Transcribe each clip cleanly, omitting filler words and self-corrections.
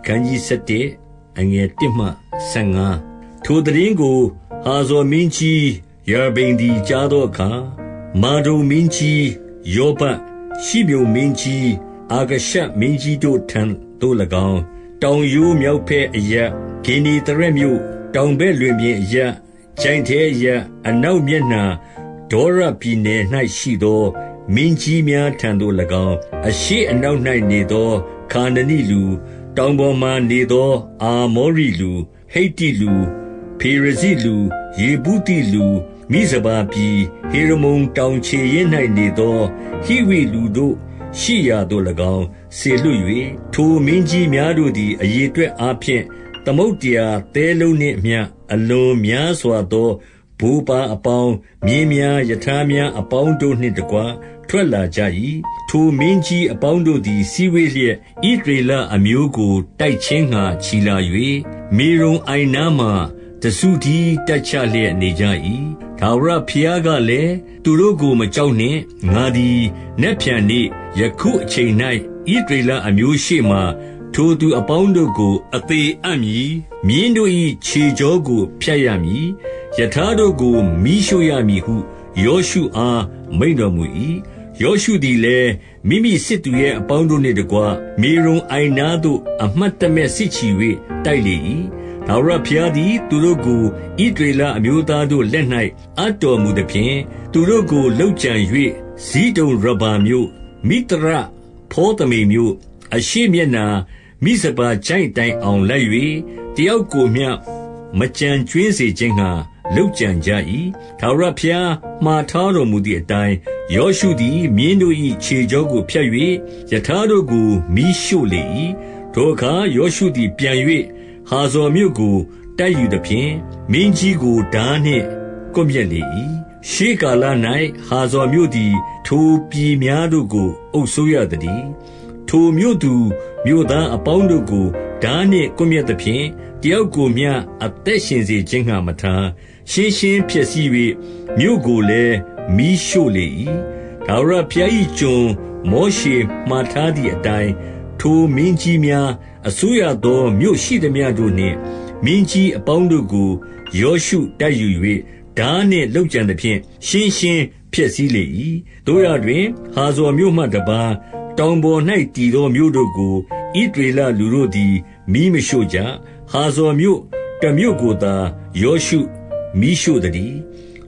ခန်းကြီး7အငယ်1မှ15ထိုတရင်ကိုဟာဇော်မင်းကြီးယာဘိန်သည်ကြားသောအခါမာဒုံမင်းကြီးယောဘရှိမြုံမင်းကြီးအာဂရှမင်းကြီးတို့ထံသို့၎င်းတောင်ရိုးမြောက်ဖက်အရပ်ဂေနီတရက်မြို့တောင်ဘက်လွင်ပြင်အရပ်ဂျိုင်ထဲအရပ်အနောက်မျက်နှာဒေါရပြည်နယ်၌ရှိသောမင်းကြီးများထံသို့၎င်းအရှိအနောက်၌နေသောခါနနိလူတောင်ပေါ်မှနေသောအာမောရိလူဟိတ္တိလူဖေရဇိလူယေဗုသိလူမိဇဘာပြည်ဟေရမုန်တောင်ခြေရင်း၌နေသောဟိဝိလူတို့ရှိရာသို့၎င်းဆေလွတ်၍ထိုမင်းကြီးများတို့သည်အရေအတွက်အားဖြင့်သမုတ်တရားသဲလုံးနှင့်အမျှအလွန်များစွာသောဘိုးပါအပေါင်းမြင်းများယထာများအပေါင်းတို့နှင့်တကွထွက်လာကြ၏ထိုမင်းကြီးအပေါင်းတို့သည်စီဝေးလျက်ဣသရေလအမျိုးကိုတိုက်ခြင်းငှာချီလာ၍မေရုံအိုင်နာမှတဆုတီတက်ချလျက်နေကြ၏ထာဝရဘုရားကလည်းသူတို့ကိုမကြောက်နှင့်ငါသည်နက်ဖြန်နေ့ယခုအချိန်၌ဣသရေလအမျိုးရှိမှထိုသူအပေါင်းတို့ကိုအသေးအံ့မည်မြင်းတို့၏ခြေကြောကိုဖြတ်ရမည်ယထာတို့ကိုမိရှို့ရမည်ဟုယောရှုအားမိန့်တော်မူ၏ယောရှုသည်လည်းမိမိစစ်သူရဲ့အပေါင်းတို့နှင့်တကွမေရုံအိုင်နာသို့အမှတ်တမဲ့စစ်ချီ၍တိုက်လေ၏ထာဝရဘုရားသည်သူတို့ကိုဣသရေလအမျိုးသားတို့လက်၌အပ်တော်မူသဖြင့်သူတို့ကိုလှုပ်ကြံ၍ဇိဒုန်ရဗာမြို့မိတရဖောသမိမ်မြို့အရှိမျက်နာမိဇပါချိုင်တိုင်အောင်လိုက်၍တယောက်ကိုမျှမကြံကျွင်းစေခြင်းငှာလှုပ်ကြံကြ၏ထာဝရဘုရားမှားထားတော်မူသည့်အတိုင်းယောရှုသည်မြင်းတို့၏ခြေကြောကိုဖြတ်၍ယထာတို့ကိုမိရှို့လေ၏ထိုအခါယောရှုသည်ပြန်၍ဟာဇော်မြို့ကိုတိုက်ယူသဖြင့်မင်းကြီးကိုဓာနှင့်ကွပ်မျက်လေ၏ရှေးကာလ၌ဟာဇော်မြို့သည်ထိုပြည်များတို့ကိုအုပ်စိုးရသတည်းထိုမြို့သူမြို့သားအပေါင်းတို့ကိုဓာနှင့်ကွပ်မျက်သဖြင့်တယောက်ကိုမျှအသက်ရှင်စေခြင်းငှာမထားရှင်းရှင်းဖျက်ဆီး၍မြို့ကိုလည်းမီးရှို့လေ၏ထာဝရဘုရား၏ကျွန်မောရှေမှားထားသည့်အတိုင်းထိုမင်းကြီးများအစိုးရသောမြို့ရှိသမျှတို့နှင့်မင်းကြီးအပေါင်းတို့ကိုယောရှုတိုက်ယူ၍ဓာနှင့်လှုပ်ကြံသဖြင့်ရှင်းရှင်းဖျက်ဆီးလေ၏တို့ရတွင်ဟာဇော်မြို့မှတပါးတောင်ပေါ်၌တည်သောမြို့တို့ကိုဣသရေလလူတို့သည်မီးမရှို့ကြဟာဇော်မြို့တမြို့ကိုသာယောရှုမီးရှို့တည်း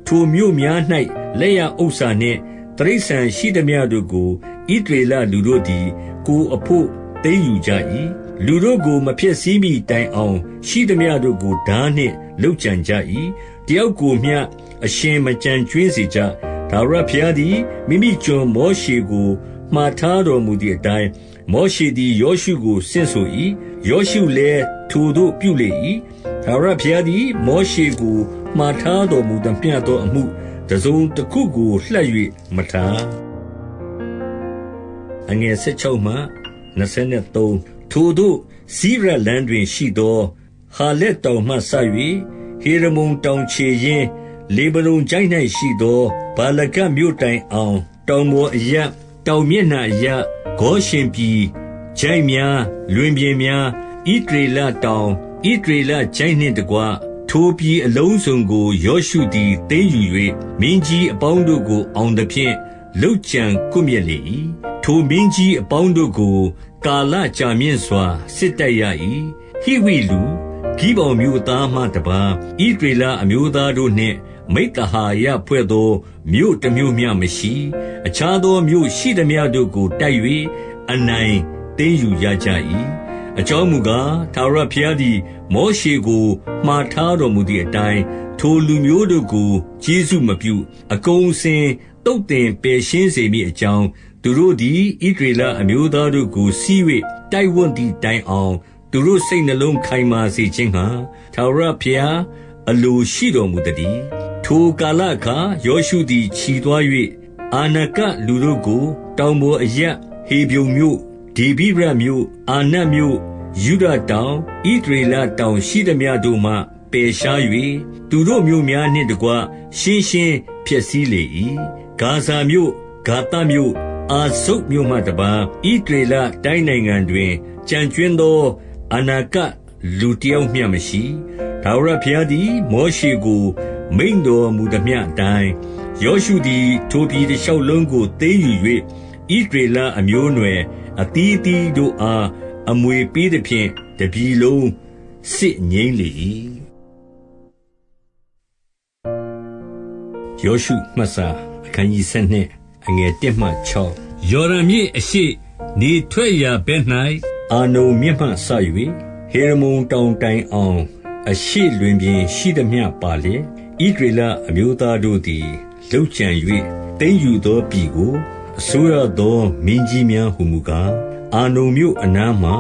ထိုမြို့များ၌လက်ရဥစ္စာနှင့်တရိษံရှိသမျှတို့ကိုဣသရေလလူတို့သည်ကိုအဖို့သိမ်းယူကြ၏လူတို့ကိုမဖျက်ဆီးမီတိုင်အောင်ရှိသမျှတို့ကိုဓာနှင့်လှုပ်ကြံကြ၏တယောက်ကိုမျှအရှင်မကြံကျွင်းစေကြထာဝရဘုရားသည်မိမိကျွန်မောရှေကိုမှားထားတော်မူသည့်အတိုင်းမောရှေသည်ယောရှုကိုဆင့်ဆို၏ယောရှုလည်းထိုသို့ပြုလေ၏ထာဝရဘုရားသည်မောရှေကိုမှားထားတော်မူသမျှသောအမှုတစုံတစ်ခုကိုလှပ်၍မထားအငယ်16မှ23ထိုသို့စိရလန်းတွင်ရှိသောဟာလက်တောင်မှဆ၍ဟေရမုန်တောင်ခြေရင်းလေဗနုန်ချိုင်း၌ရှိသောဗာလဂတ်မြို့တိုင်အောင်တောင်ပေါ်အရပ်တောင်မျက်နှာအရပ်ဂေါရှင်ပြည်ဂျိုင်းများလွင်ပြင်များဣသရေလတောင်ဣသရေလချိုင်းနှင့်တကွထိုပြည်အလုံးစုံကိုယောရှုသည်သိမ်းယူ၍မင်းကြီးအပေါင်းတို့ကိုအောင်သဖြင့်လှုပ်ကြံကွပ်မျက်လေ၏ထိုမင်းကြီးအပေါင်းတို့ကိုကာလကြာမြင့်စွာစစ်တိုက်ရ၏ဟိဝိလူဂိဗောင်မြို့သားမှတပါးဣသရေလအမျိုးသားတို့နှင့်မိဿဟာယဖွဲ့သောမြို့တစ်မြို့မျှမရှိအခြားသောမြို့ရှိသမျှတို့ကိုတိုက်၍အနိုင်သိမ်းယူရကြ၏အကြောင်းမူကားထာဝရဘုရားသည်မောရှေကိုမှားထားတော်မူသည့်အတိုင်းထိုလူမျိုးတို့ကိုကျေးဇူးမပြုအကုန်စင်တုတ်တင်ပယ်ရှင်းစေမည်အကြောင်းသူတို့သည်ဣသရေလအမျိုးသားတို့ကိုစီး၍တိုက်ဝန်းသည့်တိုင်အောင်သူတို့စိတ်နှလုံးခိုင်မာစေခြင်းဟာထာဝရဘုရားအလိုရှိတော်မူတည်းထိုကာလအခါယောရှုသည်ခြီသွား၍အာနကလူတို့ကိုတောင်ပေါ်အရပ်ဟေဗြုန်မြို့ဒေဗိရမြို့အာနတ်မြို့ယုဒတောင်ဣသရေလတောင်ရှိသမျှတို့မှပယ်ရှား၍သူတို့မြို့များနှင့်တကွရှင်းရှင်းဖျက်ဆီးလေ၏ဂါဇာမြို့ဂါသမြို့ အာဇုတ်မြို့မှတပါးဣသရေလတိုင်းနိုင်ငံတွင်ကြံကျွင်းသော အနာဂတ်လူတယောက်မျှမရှိထာဝရဘုရားသည်မောရှေကိုမိန့်တော်မူသမျှအတိုင်းယောရှုသည်ထိုပြည်တစ်လျှောက်လုံးကိုသိမ်းယူ၍ဣသရေလအမျိုးနွယ်အသီးသီးတို့အားအမွေပေးသဖြင့်တပြည်လုံးစစ်ငြိမ်းလေ၏ယောရှုမှတ်စာအခန်းကြီး7အငယ်1မှ6ယော်ဒန်မြစ်အရှိနေထွက်ရာဘက်၌အာနုန်မြစ်မှစ၍ဟေရမုန်တောင်တိုင်အောင်အရှိလွင်ပြင်ရှိသမျှပါလျက်ဣသရေလအမျိုးသားတို့သည်လှုပ်ကြံ၍သိမ်းယူသောပြည်ကိုအစိုးရသောမင်းကြီးများဟုမူကားအာနုန်မြို့အနားမှ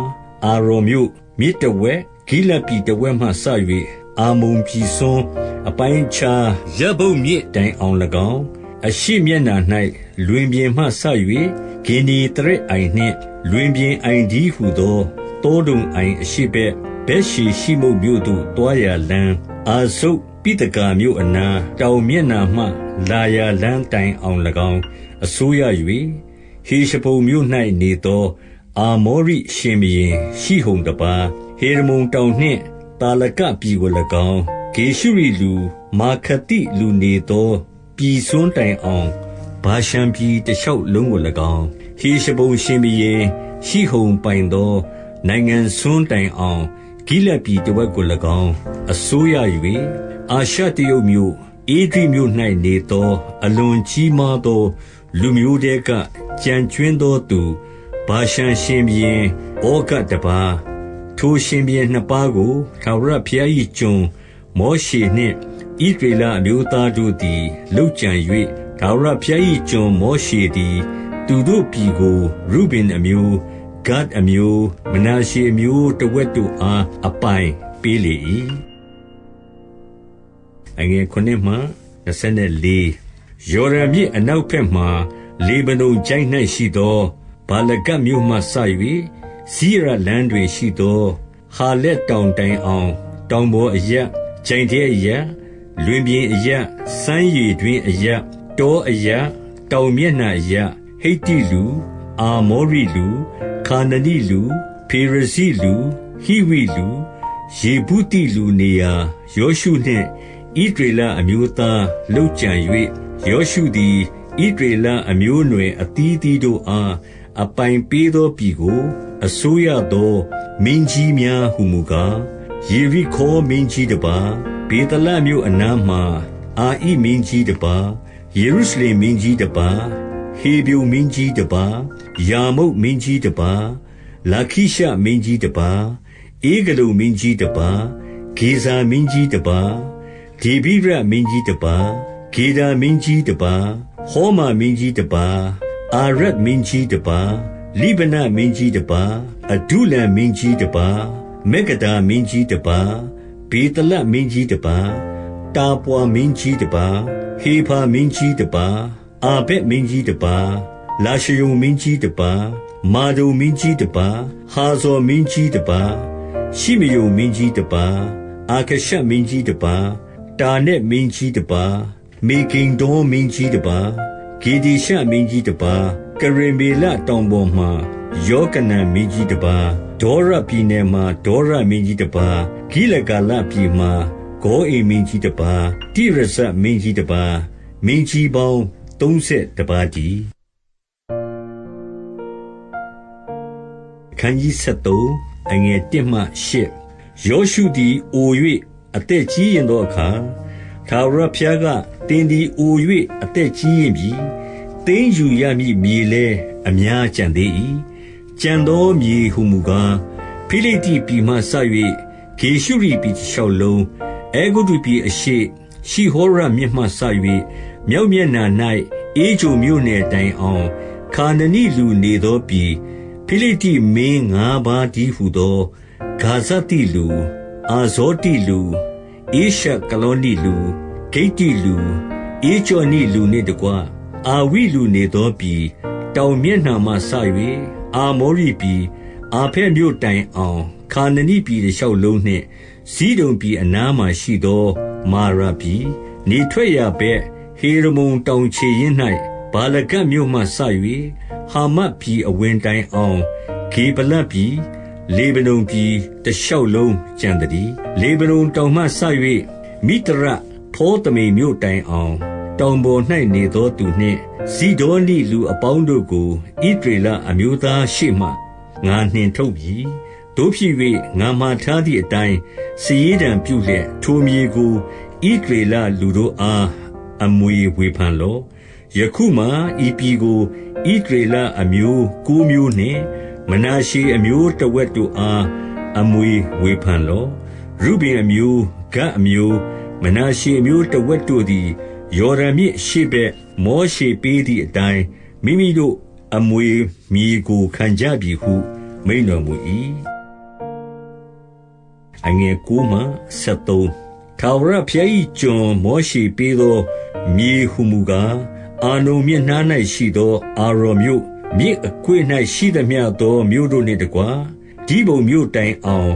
အာရော်မြို့မြစ်တဝက်ဂိလဒ်ပြည်တဝက်မှစ၍အာမုန်ပြည်စွန်းအပိုင်းခြားယဗ္ဗုတ်မြစ်တိုင်အောင်၎င်းအရှိမျက်နှာ၌လွင်ပြင်မှဆ၍ဂင်ဒီတရက်အိုင်နှင့်လွင်ပြင်အိုင်ဒီဟုသောတောတုံအိုင်အရှိဘက်ဘက်ရှိရှိမုတ်မြို့သို့တွားရာလမ်းအာဇုတ်ပိတကာမြို့အနားတောင်မျက်နှာမှလာရာလမ်းတိုင်အောင်၎င်းအစိုးရ၍ဟေရှဘုန်မြို့၌နေသောအာမောရိရှင်ဘုရင်ရှိဟုန်တပါဟေရမုန်တောင်နှင့်တာလကပြည်ကို၎င်းဂေရှုရီလူမာခတိလူနေသောပြည်စွန်းတိုင်အောင်ဘာရှံပြည်တလျှောက်လုံးကို၎င်းဟေရှဘုန်ရှင်ဘုရင်ရှိဟုန်ပိုင်သောနိုင်ငံစွန်းတိုင်အောင်ဂိလဒ်ပြည်တဝက်ကို၎င်းအစိုးရ၍အာရှတရုတ်မြို့ဧဒြိမြို့၌နေသောအလွန်ကြီးမားသောလူမျိုးတဲကကြံကျွင်းသောသူဘာရှံရှင်ဘုရင်ဩဃတပါထိုရှင်ဘုရင်နှစ်ပါးကိုထာဝရဘုရား၏ကျွန်မောရှေနှင့်ဣသရေလအမျိုးသားတို့သည်လှုပ်ကြံ၍ထာဝရဘုရား၏ကျွန်မောရှေသည်သူတို့ပြည်ကိုရုဗင်အမျိုးဂဒ်အမျိုးမနာရှေအမျိုးတဝက်တို့အားအပိုင်ပေးလေ၏အငယ်9မှ24ယော်ဒန်မြစ်အနောက်ဘက်မှလေဗနုန်ချိုင့်၌ရှိသောဘာလဂတ်မြို့မှစ၍စီရလန်းတွင်ရှိသောဟာလက်တောင်တိုင်အောင်တောင်ပေါ်အရပ်ချိုင့်ထဲအရပ်လွင်ပြင်အရပ်စမ်းရည်တွင်အရပ်တောအရပ်တောင်မျက်နှာအရပ်ဟိတ္တိလူအာမောရိလူခါနနိလူဖေရဇိလူဟိဝိလူယေဗုတိလူနေရာယောရှုနှင့်ဣသရေလအမျိုးသားလှုပ်ကြံ၍ယောရှုသည်ဣသရေလအမျိုးနွယ်အသီးသီးတို့အားအပိုင်ပေးသောပြည်ကိုအစိုးရသောမင်းကြီးများဟုမူကားယေရိခေါမင်းကြီးတပါဘေသလမြို့အနားမှအာဣမင်းကြီးတပါယေရုရှလင်မင်းကြီးတပါဟေဗြုန်မင်းကြီးတပါယာမုတ်မင်းကြီးတပါလာခိရှမင်းကြီးတပါဧဂလုန်မင်းကြီးတပါဂေဇာမင်းကြီးတပါဒေဗိရမင်းကြီးတပါဂေဒါမင်းကြီးတပါဟောမာမင်းကြီးတပါအာရတ်မင်းကြီးတပါလိဗနမင်းကြီးတပါအဒုလံမင်းကြီးတပါမေဂဒါမင်းကြီးတပါဘေတလမင်းကြီးတပါတာပွာမင်းကြီးတပါဟေဖာမင်းကြီးတပါအာဘက်မင်းကြီးတပါလာရှယုန်မင်းကြီးတပါမာဒုံမင်းကြီးတပါဟာဇော်မင်းကြီးတပါရှိမယုန်မင်းကြီးတပါအာခရှမင်းကြီးတပါတာနက်မင်းကြီးတပါမေဂိန်ဒေါမင်းကြီးတပါဂေဒီရှမင်းကြီးတပါကရင်မေလတောင်ပေါ်မှယောကနန်မင်းကြီးတပါဒေါရပြည်နယ်မှဒေါရမင်းကြီးတပါဂိလဂါလပြည်မှဂေါအိမ်မင်းကြီးတပါတိရဇမင်းကြီးတပါမင်းကြီးပေါင်း30ပါးတည်းခန်းကြီး73အငယ်1မှ8ယောရှုသည်အို၍အသက်ကြီးရင်သောအခါထာဝရဘုရားကတင်းသည်အို၍အသက်ကြီးရင်ပြီသိမ်းယူရမည်မြေလဲအများကြံသေး၏ကြံသောမြေဟုမူကားဖိလိတ္တိပြည်မှစ၍ဂေရှုရိပြည်လျှောက်လုံးအဲဂုတ္တုပြည်အရှေ့ရှိဟောရမြစ်မှစ၍မြောက်မျက်နှာ၌အေဂျုံမြို့နယ်တိုင်အောင်ခါနနိလူနေသောပြည်ဖိလိတ္တိမင်း9ပါးတည်းဟုသောဂါဇတိလူအာဇောတိလူဧရှကလောနိလူဂိတ္တိလူဧကြောနိလူနှင့်တကွအာဝိလူနေသောပြည်တောင်မျက်နှာမှစ၍အာမောရိပြည်အာဖက်မြို့တိုင်အောင်ခါနနိပြည်လျှောက်လုံးနှင့်ဇိဒုန်ပြည်အနားမှရှိသောမာရာပြည်နေထွက်ရာဘက်ဟေရမုန်တောင်ခြေရင်း၌ဘာလဂတ်မြို့မှစ၍ဟာမတ်ပြည်အဝင်တိုင်အောင်ဂေဗလပြည် လေဗနုန်ပြည်တလျှောက်လုံးကျန်တည်းလေဗနုန်တောင်မှစ၍မိတရဖောသမိန်မြို့တိုင်အောင်တောင်ပေါ်၌နေသောသူနှင့်ဇိဒေါနိလူအပေါင်းတို့ကိုဣသရေလအမျိုးသားရှေ့မှငါနှင်ထုတ်ပြီတို့ဖြစ်၍ငါမှာထားသည့်အတိုင်းစည်ရန်ပြုလျက်ထိုမြေကိုဣသရေလလူတို့အားအမွေဝေဖန်လော့ယခုမှဤပြည်ကိုဣသရေလအမျိုးကိုးမျိုးနှင့်မနာရှေအမျိုးတဝက်တို့အားအမွေဝေဖန်လော့ရုဗင်အမျိုးဂဒ်အမျိုးမနာရှေအမျိုးတဝက်တို့သည်ယော်ဒန်မြစ်ရှေ့ဘက်မောရှေပေးသည့်အတိုင်းမိမိတို့အမွေမြေကိုခံကြပြီဟုမိန့်တော်မူ၏အငယ်9မှ73ထာဝရဘုရား၏ကျွန်မောရှေပေးသောမြေဟုမူကားအာနုန်မြစ်နား၌ရှိသောအာရော်မြို့မြစ်အကွေ့၌ရှိသမျှသောမြို့တို့နှင့်တကွဒိဘုန်မြို့တိုင်အောင်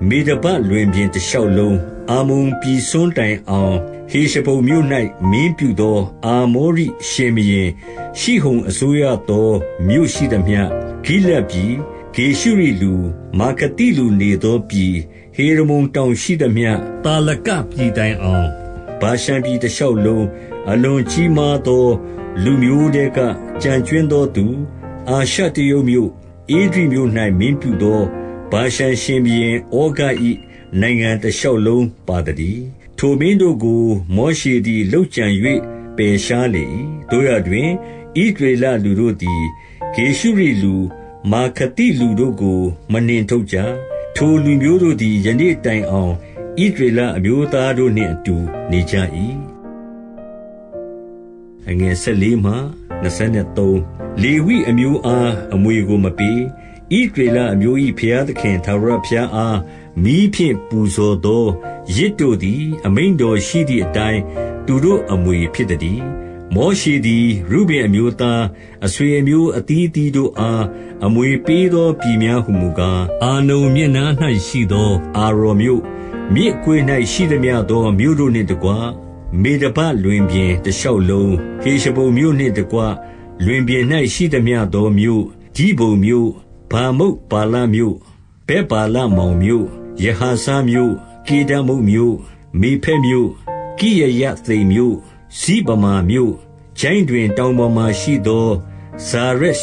မေဒဘလွင်ပြင်တလျှောက်လုံးအာမုန်ပြည်စွန်းတိုင်အောင်ဟေရှဘုန်မြို့၌မင်းပြုသောအာမောရိရှင်ဘုရင်ရှိဟုန်အစိုးရသောမြို့ရှိသမျှဂိလဒ်ပြည်ဂေရှုရိလူမာကတိလူနေသောပြည်ဟေရမုန်တောင်ရှိသမျှတာလကပြည်တိုင်အောင်ဗာရှန်ပြည်တလျှောက်လုံးအလွန်ကြီးမားသောလူမျိုးတဲကကြံကျွင်းသောသူအာရှတရုတ်မြို့ဧဒြိမြို့၌မင်းပြုသောဗာရှန်ရှင်ဘုရင်ဩဃ၏နိုင်ငံတလျှောက်လုံးပါတည်းထိုမင်းတို့ကိုမောရှေသည်လှုပ်ကြံ၍ပယ်ရှားလေ၏တို့ရတွင်ဣသရေလလူတို့သည်ဂေရှုရိလူမာခတိလူတို့ကိုမနှင်ထုတ်ကြထိုလူမျိုးတို့သည်ယနေ့တိုင်အောင်ဣသရေလအမျိုးသားတို့နှင့်အတူနေကြ၏အငယ်14မှ23လေဝိအမျိုးအားအမွေကိုမပေးဣသရေလအမျိုး၏ဘုရားသခင်ထာဝရဘုရားအားမီးဖြင့်ပူဇော်သောရစ်တို့သည်အမိန့်တော်ရှိသည့်အတိုင်းသူတို့အမွေဖြစ်သည်မောရှေသည်ရုဗင်အမျိုးသားအဆွေအမျိုးအသီးသီးတို့အားအမွေပေးသောပြည်များဟုမူကားအာနုန်မြစ်နား၌ရှိသောအာရော်မြို့မြစ်ကွေ့၌ရှိသမျှသောမြို့တို့နှင့်တကွမေဒဘလွင်ပြင်တလျှောက်လုံးဟေရှဘုန်မြို့နှင့်တကွလွင်ပြင်၌ရှိသမျှသောမြို့ဒိဘုန်မြို့ဗာမုတ်ပါလမြို့ဗက်ပါလမောင်မြို့ယဟာဆာမြို့ကေဒမုတ်မြို့မေဖက်မြို့ကိယယသိမ်မြို့ဇိဗမာမြို့ဂျိုင်းတွင်တောင်ပေါ်မှရှိသောဇာရက်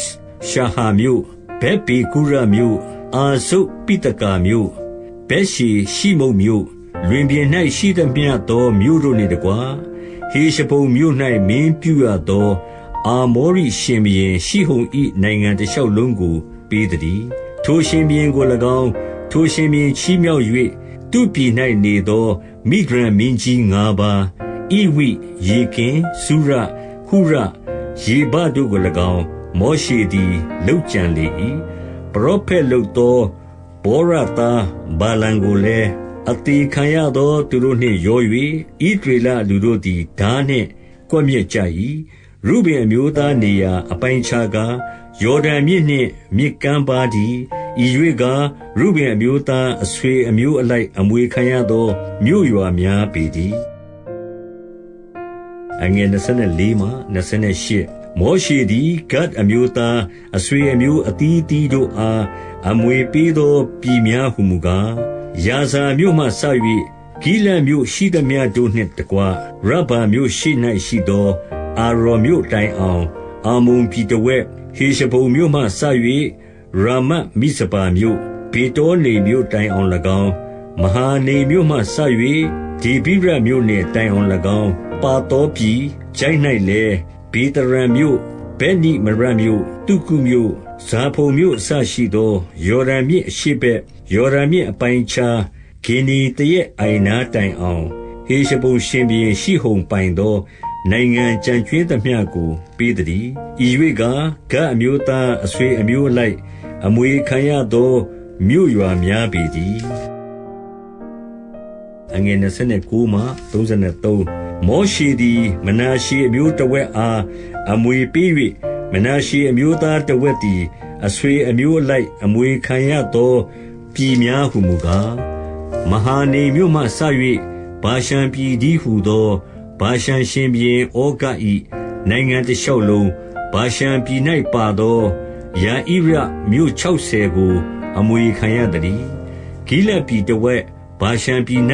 ရှာဟာမြို့ဗက်ပေကုရမြို့အာဇုတ်ပိတကာမြို့ဗက်ရှေရှိမုတ်မြို့လွင်ပြင်၌ရှိသမျှသောမြို့တို့နှင့်တကွဟေရှဘုန်မြို့၌မင်းပြုရသောအာမောရိရှင်ဘုရင်ရှိဟုန်၏နိုင်ငံတလျှောက်လုံးကိုပေးသည်ထိုရှင်ဘုရင်ကို၎င်းထိုရှင်ဘုရင်ချီးမြှောက်၍သူ့ပြည်၌နေသောမိဒျန်မင်းကြီး9ပါးဣဝိယေကင်စုရဟုရယေဘတို့ကို၎င်းမောရှေသည်လှုပ်ကြံလေ၏ပရောဖက်လုပ်သောဘောရသားဗာလံကိုလည်းအသေးခံရသောသူတို့နှင့်ရော၍ဣသရေလလူတို့သည်ဓာနှင့်ကွပ်မျက်ကြ၏ရုဗင်အမျိုးသားနေရာအပိုင်းခြားကားယော်ဒန်မြစ်နှင့်မြစ်ကမ်းပါးသည်ဤ၍ကားရုဗင်အမျိုးသားအဆွေအမျိုးအလိုက်အမွေခံရသောမြို့ရွာများပေတည်းအငယ်24မှ28မောရှေသည်ဂဒ်အမျိုးသားအဆွေအမျိုးအသီးသီးတို့အားအမွေပေးသောပြည်များဟုမူကားယာဇာမြို့မှစ၍ဂိလဒ်မြို့ရှိသမျှတို့နှင့်တကွရဗ္ဗာမြို့ရှိ၌ရှိသောအာရော်မြို့တိုင်အောင်အာမုန်ပြည်တဝက်ဟေရှဘုန်မြို့မှစ၍ရာမတ်မိဇပါမြို့ဘေတောနေမြို့တိုင်အောင်၎င်းမဟာနေမြို့မှစ၍ဒေဗိရမြို့နှင့်တိုင်အောင်၎င်းပါတောပြည်ဂျိုင်း၌လည်းဘေတရံမြို့ဗက်နိမရမြို့တုကုမြို့ဇာဖုန်မြို့အစရှိသောယော်ဒန်မြစ်အရှေ့ဘက်ယော်ဒန်မြစ်အပိုင်းခြားဂေနီတရက်အိုင်နာတိုင်အောင်ဟေရှဘုန်ရှင်ဘုရင်ရှိဟုန်ပိုင်သောနိုင်ငံကြံကျွင်းသမျှကိုပေးသည်ဤ၍ကဂဒ်အမျိုးသားအဆွေအမျိုးအလိုက်အမွေခံရသောမြို့ရွာများပေသည်အငယ်29မှ33မောရှေသည်မနာရှေအမျိုးတဝက်အားအမွေပေး၍မနာရှေအမျိုးသားတဝက်သည်အဆွေအမျိုးအလိုက်အမွေခံရသောပြည်များဟုမူကားမဟာနေမြို့မှစ၍ဗာရှန်ပြည်သည်ဟုသောဗာရှန်ရှင်ဘုရင်ဩဃ၏နိုင်ငံတလျှောက်လုံးဗာရှန်ပြည်၌ပါသောယာဣရမြို့60ကို အမွေခံရသည်ဂိလဒ်ပြည်တဝက်ဗာရှန်ပြည်၌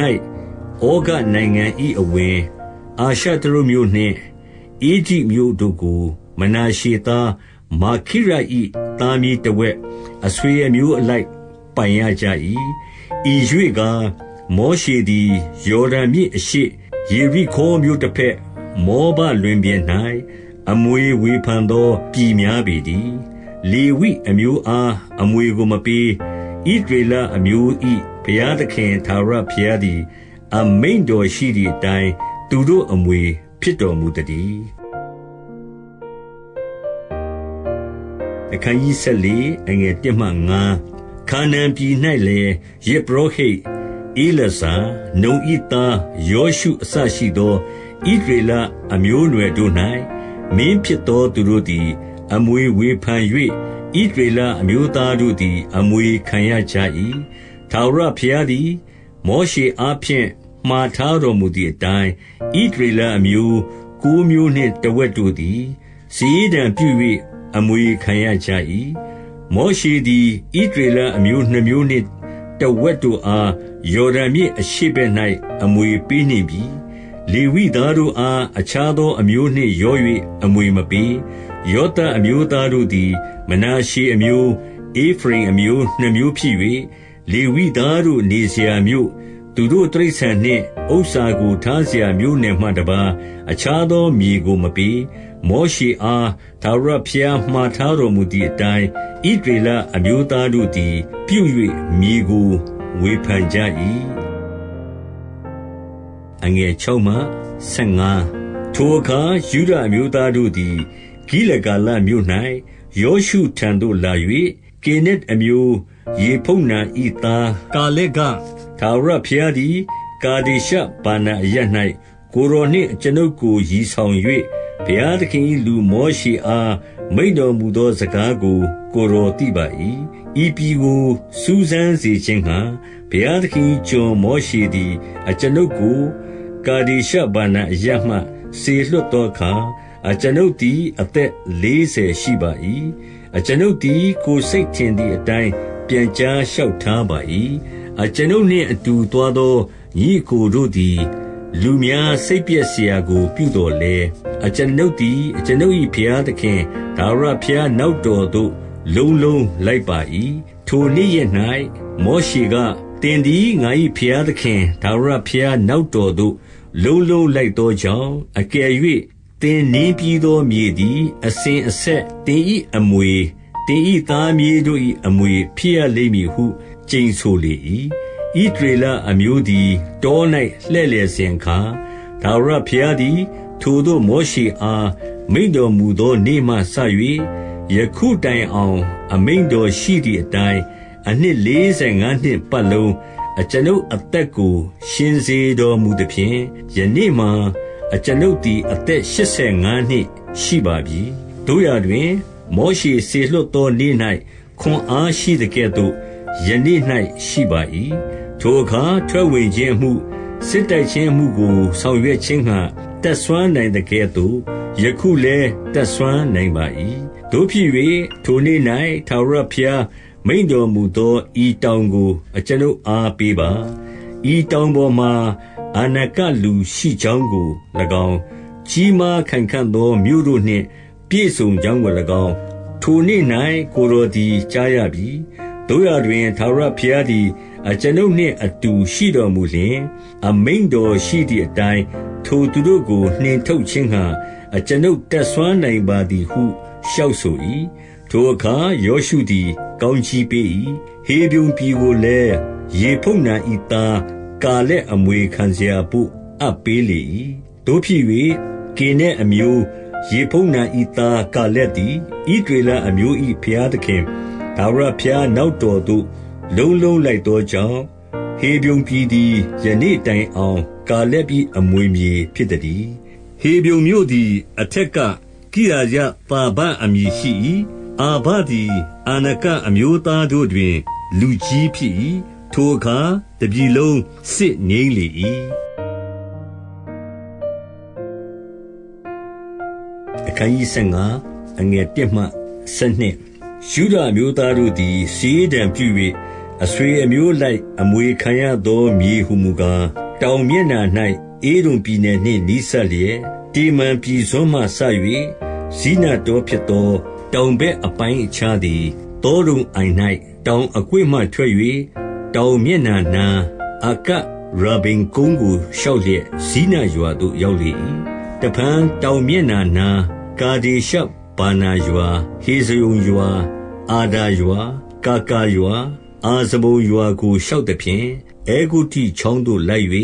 ဩဃနိုင်ငံ၏အဝင်အာရှတရုမြို့နှင့်ဧဂျိမြို့တို့ကိုမနာရှေသားမာခိရ၏သားမြေတဝက်အဆွေအမျိုးအလိုက်ပိုင်ရကြ၏ဤရွေ့ကားမောရှေသည်ယော်ဒန်မြစ်အရှေ့ယေရိခေါမြို့တစ်ဖက်မောဘလွင်ပြင်၌အမွေဝေဖန်သောပြည်များပေတည်းလေဝိအမျိုးအားအမွေကိုမပေးဣသရေလအမျိုး၏ဘုရားသခင်ထာဝရဘုရားသည်အမိန့်တော်ရှိသည့်အတိုင်းသူတို့အမွေဖြစ်တော်မူတည်းအခန်းကြီး14အငယ်1မှ5ခါနန်ပြည်၌လည်းယေဘရဟိတ်ဧလဇာနုန်ဤသားယောရှုအစရှိသောဣသရေလအမျိုးအနွယ်တို့၌မင်းဖြစ်သောသူတို့သည်အမွေဝေဖန်၍ဣသရေလအမျိုးသားတို့သည်အမွေခံရကြ၏ထာဝရဘုရားသည်မောရှေအားဖြင့်မှားထားတော်မူသည့်အတိုင်းဣသရေလအမျိုး9မျိုးနှင့်တဝက်တို့သည်စီရင်တံပြု၍အမွေခံရကြ၏မောရှေသည်ဣသရေလအမျိုး2မျိုးနှင့်တဝက်တို့အားယော်ဒန်မြစ်အရှေ့ဘက်၌အမွေပေးနှင့်ပြီလေဝိသားတို့အားအခြားသောအမျိုးနှင့်ရော၍အမွေမပေးယောသပ်အမျိုးသားတို့သည်မနာရှေအမျိုးဧဖရိမ်အမျိုး2မျိုးဖြစ်၍လေဝိသားတို့နေเสียမြို့သူတို့တိရစ္ဆာန်နှင့်ဥစ္စာကိုထားเสียမြို့နယ်မှတပါအခြားသောမြေကိုမပေးမောရှေအားထာဝရဘုရားမှားထားတော်မူသည့်အတိုင်းဣသရေလအမျိုးသားတို့သည်ပြု၍မြေကိုဝေဖန်ကြ၏အငယ်6မှ15ထိုအခါယူဒအမျိုးသားတို့သည်ဂိလဂါလမြို့၌ယောရှုထံသို့လာ၍ကေနက်အမျိုးယေဖုန္နာ၏သားကာလက်ကထာဝရဘုရားသည်ကာဒေရှဗာနာအရပ်၌ကိုယ်တော်နှင့်အကျွန်ုပ်ကိုရည်ဆောင်၍ဘုရားသခင်၏လူမောရှေအားမိန့်တော်မူသောစကားကိုကိုယ်တော်သိပါ၏ဤပြည်ကိုစူးစမ်းစေခြင်းငှါဘုရားသခင်ကျွန်မောရှေသည်အကျွန်ုပ်ကိုကာဒေရှဗာနာအရပ်မှစေလွှတ်သောအခါအကျွန်ုပ်သည်အသက်40ရှိပါ၏အကျွန်ုပ်သည်ကိုယ်စိတ်ထင်သည့်အတိုင်းပြန်ကြားလျှောက်ထားပါ၏အကျွန်ုပ်နှင့်အတူသွားသောညီအစ်ကိုတို့သည်လူများစိတ်ပျက်เสียကိုပြုတော်လဲအကျွန်ုပ်သည်အကျွန်ုပ်၏ဘုရားသခင်ထာဝရဘုရားနောက်တော်သို့လုံးလုံးလိုက်ပါ၏ထိုနေ့ရက်၌မောရှေကသင်သည်ငါ၏ဘုရားသခင်ထာဝရဘုရားနောက်တော်သို့လုံးလုံးလိုက်သောကြောင့်အကယ်၍သင်နင်းပြီးသောမြေသည်အစဉ်အဆက်သင်၏အမွေသင်၏သားမြေတို့၏အမွေဖြစ်ရလိမ့်မည်ဟုကျိန်ဆိုလေ၏ဣသရေလအမျိုးသည်တော၌လှည့်လည်စဉ်အခါထာဝရဘုရားသည်ထိုသို့မောရှေအားမိန့်တော်မူသောနေ့မှစ၍ယခုတိုင်အောင်အမိန့်တော်ရှိသည့်အတိုင်းအနှစ်45နှစ်ပတ်လုံးအကျွန်ုပ်အသက်ကိုရှင်စေတော်မူသဖြင့်ယနေ့မှအကျွန်ုပ်သည်အသက်85နှစ်ရှိပါပြီတို့ရာတွင်မောရှေစေလွှတ်သောနေ့၌ခွန်အားရှိသကဲ့သို့ယနေ့၌ရှိပါ၏ထိုအခါထွက်ဝင်ခြင်းမှုစစ်တိုက်ခြင်းမှုကိုဆောင်ရွက်ခြင်းငှာတက်ဆွမ်းနိုင်သကဲ့သို့ယခုလည်းတက်ဆွမ်းနိုင်ပါ၏တို့ဖြစ်၍ထိုနေ့၌ထာဝရဘုရားမိန့်တော်မူသောဤတောင်ကိုအကျွန်ုပ်အားပေးပါဤတောင်ပေါ်မှာအာနကလူရှိကြောင်းကို၎င်းကြီးမားခိုင်ခံ့သောမြို့တို့နှင့်ပြည့်စုံကြောင်းကို၎င်းထိုနေ့၌ကိုယ်တော်သည်ကြားရပြီတို့ရတွင်ထာဝရဘုရားသည်အကျွန်ုပ်နှင့်အတူရှိတော်မူလျှင်အမိန့်တော်ရှိသည့်အတိုင်းထိုသူတို့ကိုနှင်ထုတ်ခြင်းငှာအကျွန်ုပ်တက်ဆွမ်းနိုင်ပါသည်ဟုလျှောက်ဆို၏ထိုအခါယောရှုသည်ကောင်းချီးပေး၏ဟေဗြုန်ပြည်ကိုလည်းယေဖုန္နာ၏သားကာလက်အမွေခံเสียဖို့အပ်ပေးလေ၏တို့ဖြစ်၍ကေနက်အမျိုးယေဖုန္နာ၏သားကာလက်သည်ဣသရေလအမျိုး၏ဘုရားသခင်ထာဝရဘုရားနောက်တော်သို့လုံးလုံးလိုက်သောကြောင့်ဟေဗြုန်ပြည်သည်ယနေ့တိုင်အောင်ကာလက်၏အမွေမြေဖြစ်သည်ဟေဗြုန်မြို့သည်အထက်ကကိရယပါဘအမည်ရှိ၏အာဘသည်အာနကအမျိုးသားတို့တွင်လူကြီးဖြစ်၏ထိုအခါတပြည်လုံးစစ်ငြိမ်းလေ၏အခန်းကြီး15အငယ်1မှ12 ရှုဒမျိုးသားတို့သည်စေးဒံပြု၍အဆွေအမျိုးလိုက်အမွေခံရသောမြေဟုမူကားတောင်မျက်နှာ၌ဧဒုံပြည်နယ်နှင့်နီးစပ်လျက်တေမန်ပြည်စွန်းမှစ၍ဇိနတော်ဖြစ်သောတောင်ဘက်အပိုင်းအခြားသည်တောတုံအိုင်၌တောင်အကွေ့မှထွက်၍တောင်မျက်နှာနာအကရာဘင်ကုန်းကိုရှောက်လျက်ဇိနရွာသို့ရောက်လေ၏တဖန်တောင်မျက်နှာနာကာဒေရှဘာနာရွာဟေဇယုံရွာအာဒါရွာကာကာရွာအာဇမုံရွာကိုရှောက်သဖြင့်အေဂုတိချောင်းသို့လိုက်၍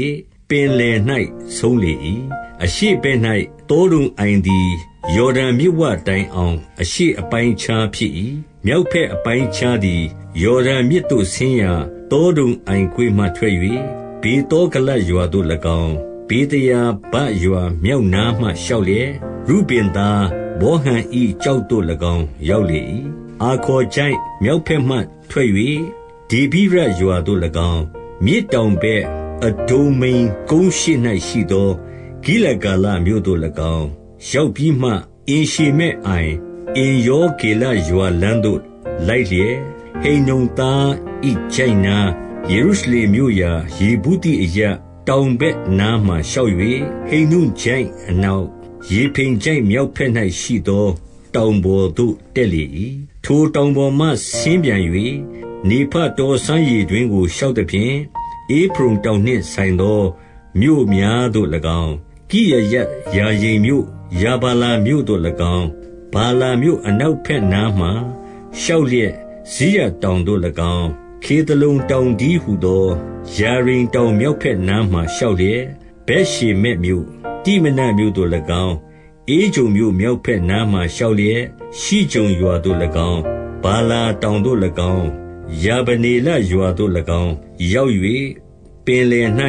ပင်လယ်၌ဆုံးလေ၏အရှေ့ဘက်၌တောတုံအိုင်သည်ယော်ဒန်မြစ်ဝတိုင်အောင်အရှေ့အပိုင်းခြားဖြစ်၏မြောက်ဘက်အပိုင်းခြားသည်ယော်ဒန်မြစ်သို့ဆင်းရာတောတုံအိုင်ခွေမှထွက်၍ဘေတောဂလရွာသို့၎င်းဘေတရာဘရွာမြောက်နားမှရှောက်လျက်ရုပင်သားဘောဟန်ဤကြောက်သို့၎င်းရောက်လေ၏အာခေါ်ချိုင်မြောက်ဘက်မှထွက်၍ဒေဘိရရွာသို့၎င်းမြစ်တောင်ဘက်အဒုံမိန်ကုန်းရှိ၌ရှိသောဂိလဂါလမြို့သို့၎င်းရောက်ပြီးမှအင်ရှေမက်အိုင်အင်ယောဂေလရွာလမ်းသို့လိုက်လျက်ဟိန်နုံသားဤချိုင်နာယေရုရှလင်မြို့ရာယေဗုတိအရတောင်ဘက်နားမှရှောက်၍ဟိန်နုချိုင်အနောက်ရေဖိန်ချိုင်မြောက်ဘက်၌ရှိသောတောင်ပေါ်သို့တက်လေ၏ထိုတောင်ပေါ်မှဆင်းပြန်၍နေဖတ်တော်ဆန်းရည်တွင်ကိုရှောက်သည်ဖြင့်ဧဖရုန်တောင်နှင့်ဆိုင်သောမြို့များသို့၎င်းကိရယတ်ယာယိန်မြို့ယာဗလာမြို့သို့၎င်းဘာလာမြို့အနောက်ဘက်နားမှရှောက်လျက်ဇိရတောင်သို့၎င်းခေသလုံတောင်ဒီဟုသောယာရင်တောင်မြောက်ဘက်နားမှရှောက်လျက်ဗက်ရှေမက်မြို့တိမနမြို့သို့၎င်းအေဂျုံမြို့မြောက်ဘက်နားမှရှောက်လျက်ရှိဂျုံရွာသို့၎င်းဘာလာတောင်သို့၎င်းယာဗနေလရွာသို့၎င်းရောက်၍ပင်လယ်၌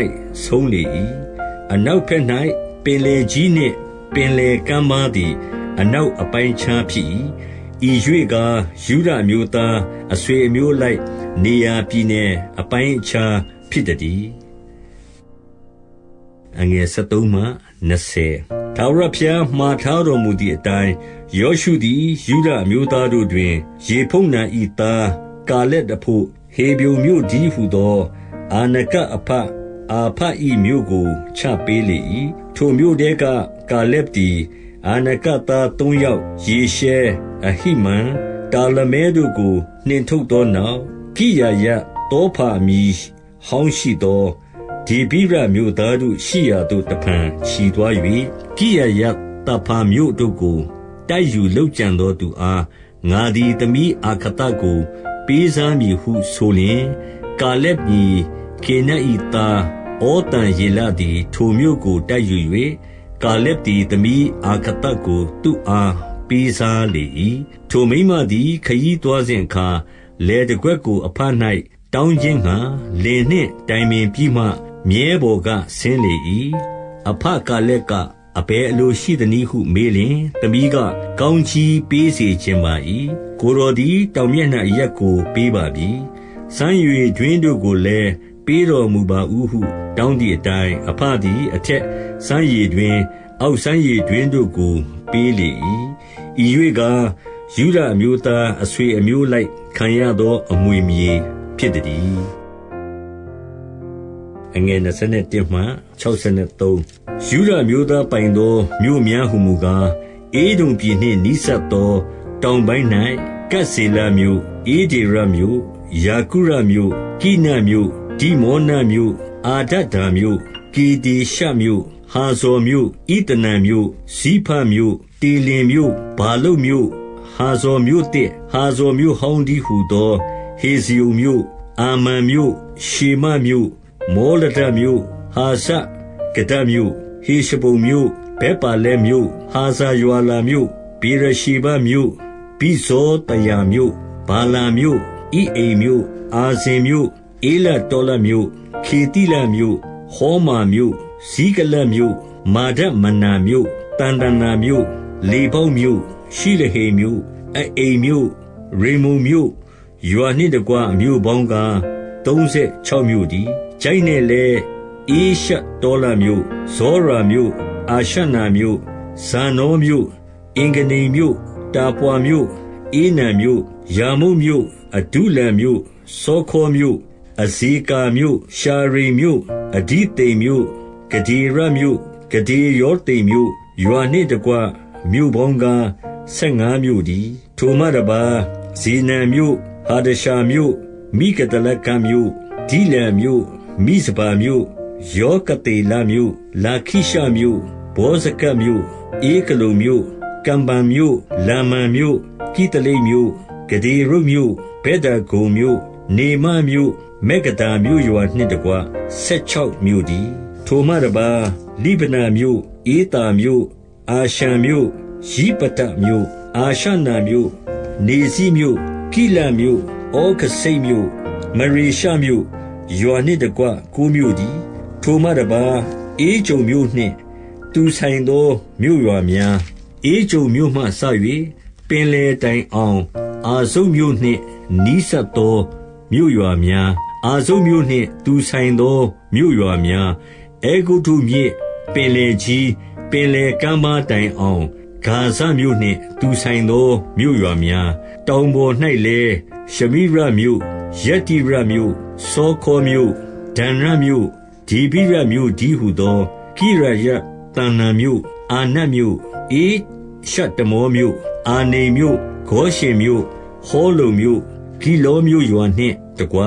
ဆုံးလေ၏အနောက်ဘက်၌ပင်လယ်ကြီးနှင့်ပင်လယ်ကမ်းပါးသည်အနောက်အပိုင်းခြားဖြစ်၏ဤရွေ့ကားယုဒအမျိုးသားအဆွေအမျိုးလိုက်နေရာပြည်နယ်အပိုင်းအခြားဖြစ်တည်းအငယ်73မှ20ထာဝရဘုရားမှားထားတော်မူသည့်အတိုင်းယောရှုသည်ယုဒအမျိုးသားတို့တွင်ယေဖုန္နာ၏သားကာလက်အဖို့ဟေဗြုန်မြို့ကြီးဟုသောအာနကအဖအာဖ၏မြို့ကိုချပေးလေ၏ထိုမြို့တဲကကာလက်သည်အာနကသား3ယောက်ယေရှဲအဟိမန်တာလမဲတို့ကိုနှင်ထုတ်သောနောက်ကိရယတောဖာမီဟောင်းရှိသောဒေဘိရမြို့သားတို့ရှိရာသို့တဖန်ခြီသွား၍ကိရယတဖာမြို့တို့ကိုတိုက်ယူလုပ်ကြံသောသူအားငါသည်သမီးအာခတကိုပေးစားမည်ဟုဆိုလျင်ကာလက်ညီကေနဤသားဩတန်ယေလသည်ထိုမြို့ကိုတိုက်ယူ၍ကာလက်သည်သမီးအာခတကိုသူ့အားပေးစားလေ၏ထိုမိန်းမသည်ခရီးသွားစဉ်အခါလေတကွက်ကိုအဖ၌တောင်းခြင်းငှာလင်နှင့်တိုင်ပင်ပြီးမှမြဲပေါ်ကဆင်းလေ၏အဖကာလက်ကအဘယ်အလိုရှိသနည်းဟုမေးလျင်သမီးကကောင်းချီးပေးစေခြင်းပါ၏ကိုယ်တော်သည်တောင်မျက်နှာအရပ်ကိုပေးပါပြီစမ်းရွေတွင်တို့ကိုလည်းပေးတော်မူပါဦးဟုတောင်းသည့်အတိုင်းအဖသည်အထက်စမ်းရည်တွင်အောက်စမ်းရည်တွင်တို့ကိုပေးလေ၏ဤ၍ကယုဒအမျိုးသားအဆွေအမျိုးလိုက်ခံရသောအမွေမြေဖြစ်သည်အငယ်21မှ63ယုဒအမျိုးသားပိုင်သောမြို့များဟုမူကားဧဒုံပြည်နှင့်နီးစပ်သောတောင်ပိုင်း၌ကတ်စေလမြို့ဧဒေရမြို့ယာကုရမြို့ကိနမြို့ဒီမောနမြို့အာဒဒါမြို့ကေဒေရှမြို့ဟာဇော်မြို့ဣတနံမြို့ဇိဖမြို့တေလင်မြို့ဘာလုတ်မြို့ဟာဇော်မြို့တစ်ဟာဇော်မြို့ဟောင်းဒီဟုသောဟေဇယုံမြို့အာမန်မြို့ရှေမမြို့မောလဒမြို့ဟာဇကဒမြို့ဟေရှဘုံမြို့ဘဲပါလဲမြို့ဟာဇာယွာလာမြို့ဘေရရှိဘမြို့ဘိဇောတယာမြို့ဘာလာမြို့ဣအိမ်မြို့အာဇင်မြို့အေလတောလမြို့ခေတိလမြို့ဟောမာမြို့ဇီကလမြို့မာဒမနာမြို့တန်တနာမြို့လေပေါမြို့ရှိလဟေမြို့အိမ်မြို့ရေမုန်မြို့ရွာနှင့်တကွမြို့ပေါင်းက36မြို့သည်ကျိုင်းနဲ့လဲအေရှတောလမြို့ဇောရာမြို့အာရှနာမြို့ဇာနောမြို့အင်္ဂနေမြို့တာပွာမြို့ ဧနံမြို့ယာမုတ်မြို့အဒုလံမြို့စောခောမြို့အဇေကာမြို့ရှာရိမ်မြို့အဒိသိမ်မြို့ဂဒေရမြို့ဂဒေယောသိမ်မြို့ရွာနှင့်တကွမြို့ပေါင်းကား15မြို့တည်းထိုမှတပါဇေနံမြို့ဟာဒရှာမြို့မိဂဒလကမြို့ဒီလံမြို့မိဇဘာမြို့ယောကတေလမြို့လာခိရှမြို့ဘောဇကမြို့ဧကလုံမြို့ကံဗန်မြို့လာမန်မြို့ကိတလိမြို့ဂဒေရုမြို့ဗေဒဂုံမြို့နေမမြို့မေဂဒါမြို့ရွာနှင့်တကွ16မြို့တည်းထိုမှတပါလိဗနာမြို့ဧတာမြို့အာရှံမြို့ရိပတမြို့အာရှနာမြို့နေစီမြို့ကိလမြို့ဩခစိတ်မြို့မရေရှမြို့ရွာနှင့်တကွ9မြို့တည်းထိုမှတပါအေဂျုံမြို့နှင့်သူဆိုင်သောမြို့ရွာများအေဂျုံမြို့မှစ၍ပင်လေတိုင်အောင်အာဇုတ်မြို့နှင့်နီးစပ်သောမြို့ရွာများအာဇုတ်မြို့နှင့်သူဆိုင်သောမြို့ရွာများအေဂုတုမြစ်ပင်လေကြီးပင်လေကမ်းပါးတိုင်အောင်ဂါဇမြို့နှင့်သူဆိုင်သောမြို့ရွာများတောင်ပေါ်၌လည်းရှမိရမြို့ယတိရမြို့စောခောမြို့ဒန်ရမြို့ဒီဗိရမြို့ဒီဟုသောကိရယတန်နာမြို့အာနတ်မြို့အေရှတမောမြို့အာနေမြို့ဂောရှင်မြို့ဟောလုံမြို့ဂီလောမြို့ရွာနှင့်တကွ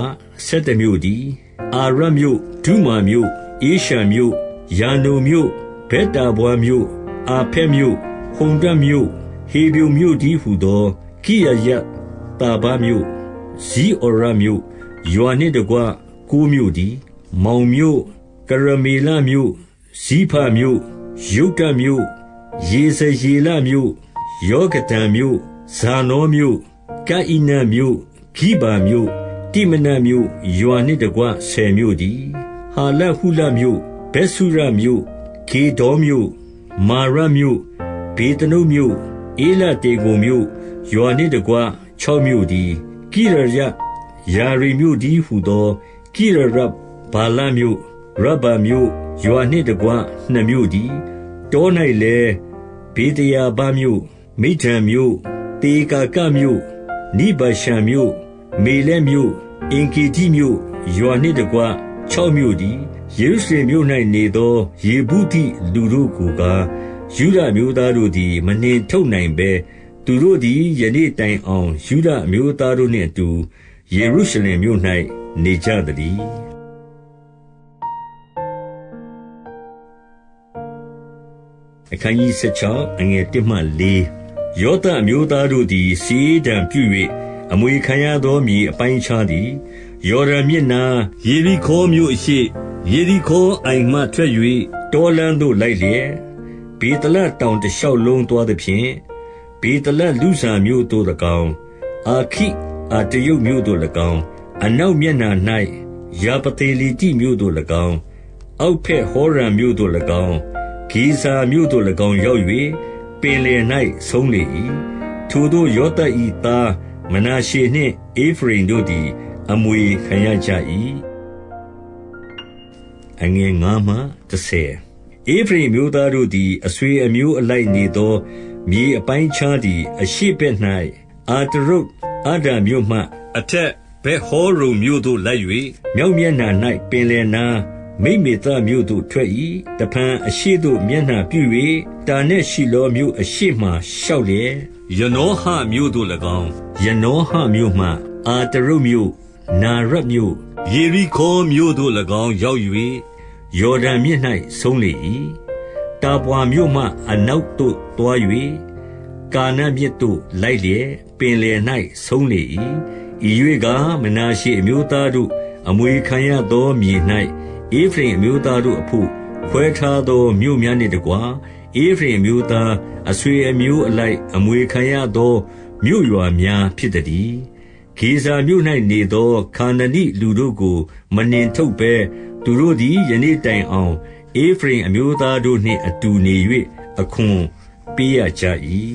7မြို့တည်းအာရမြို့ဒုမာမြို့အေရှာမြို့ယာနုမြို့ဗေတာဘွားမြို့အာဖက်မြို့ဟုန်ဒမြို့ဟေဗြုမြို့တည်းဟုသောကိရယတာဘမြို့ဇီအောရမြို့ရွာနှင့်တကွ9မြို့တည်းမောင်မြို့ကရမေလမြို့ဇိဖမြို့ယုတ်တမြို့ယေဇယေလမြို့ယောဂတံမြို့ဇာနောမြို့ကအိနမြို့ဂိဘာမြို့တိမနမြို့ရွာနှင့်တကွ10မြို့တည်းဟာလဟုလမြို့ဗေဆုရမြို့ခေဒေါမြို့မာရမြို့ဘေတနုမြို့အေလတေကိုမြို့ရွာနှင့်တကွ6မြို့တည်းကိရယယာရိမြို့တည်းဟုသောကိရရဘာလမြို့ရဗ္ဗမြို့ရွာနှင့်တကွ2မြို့တည်းတော၌လည်းဘေတယာဘမြို့မိထံမြို့တေကာကမြို့နိဗရှံမြို့မေလက်မြို့အင်ကေတိမြို့ရွာနှင့်တကွ6မြို့တည်းယေရုရှလင်မြို့၌နေသောယေဗုသိလူတို့ကိုကားယုဒမျိုးသားတို့သည်မနှင်ထုတ်နိုင်ဘဲသူတို့သည်ယနေ့တိုင်အောင်ယုဒမျိုးသားတို့နှင့်အတူယေရုရှလင်မြို့၌နေကြသတည်းအခန်းကြီး16အငယ်1မှ4ယောသအမျိုးသားတို့သည်စီဒံပြု၍အမွေခံရသောမြေအပိုင်းခြားသည်ယော်ဒန်မြစ်နာယေရိခေါမြို့အရှိယေရိခေါအိုင်မှထွက်၍တောလမ်းသို့လိုက်လျက်ဗေတလတောင်တစ်လျှောက်လုံးသွားသဖြင့်ဗေတလလူဇာမြို့သို့၎င်းအာခိအာတရုတ်မြို့သို့၎င်းအနောက်မျက်နှာ၌ယာပတေလီတိမြို့သို့၎င်းအောက်ဖက်ဟောရံမြို့သို့၎င်းဂေဇာမြို့သို့၎င်းရောက်၍ပင်လယ်၌ဆုံးလေ၏ထိုသို့ယောသပ်၏သားမနာရှေနှင့်ဧဖရိမ်တို့သည်အမွေခံရကြ၏အငယ်9မှ10ဧဖရိမ်မျိုးသားတို့သည်အဆွေအမျိုးအလိုက်နေသောမြေအပိုင်းခြားသည်အရှိဘက်၌အာတရုတ်အဒါမြို့မှအထက်ဘက်ဟောရုံမြို့သို့လိုက်၍မြောက်မျက်နှာ၌ပင်လယ်နာမိမေသမြို့သို့ထွက်၏တဖန်အရှိသို့မျက်နှာပြု၍တာနက်ရှိလောမြို့အရှိမှရှောက်လျက်ယနောဟမြို့သို့၎င်းယနောဟမြို့မှအာတရုတ်မြို့နာရတ်မြို့ယေရိခေါမြို့သို့၎င်းရောက်၍ယော်ဒန်မြစ်၌ဆုံးလေ၏တာပွာမြို့မှအနောက်သို့သွား၍ကာနမြစ်သို့လိုက်လျက်ပင်လယ်၌ဆုံးလေ၏ဤ၍ကမနာရှေအမျိုးသားတို့အမွေခံရသောမြေ၌ဧဖရိမ်အမျိုးသားတို့အဖို့ခွဲထားသောမြို့များနှင့်တကွာဧဖရိမ်အမျိုးသားအဆွေအမျိုးအလိုက်အမွေခံရသောမြို့ရွာများဖြစ်တည်းဂေဇာမြို့၌နေသောခါနနိလူတို့ကိုမနှင်ထုတ်ဘဲသူတို့သည်ယနေ့တိုင်အောင်ဧဖရိမ်အမျိုးသားတို့နှင့်အတူနေ၍အခွန်ပေးရကြ၏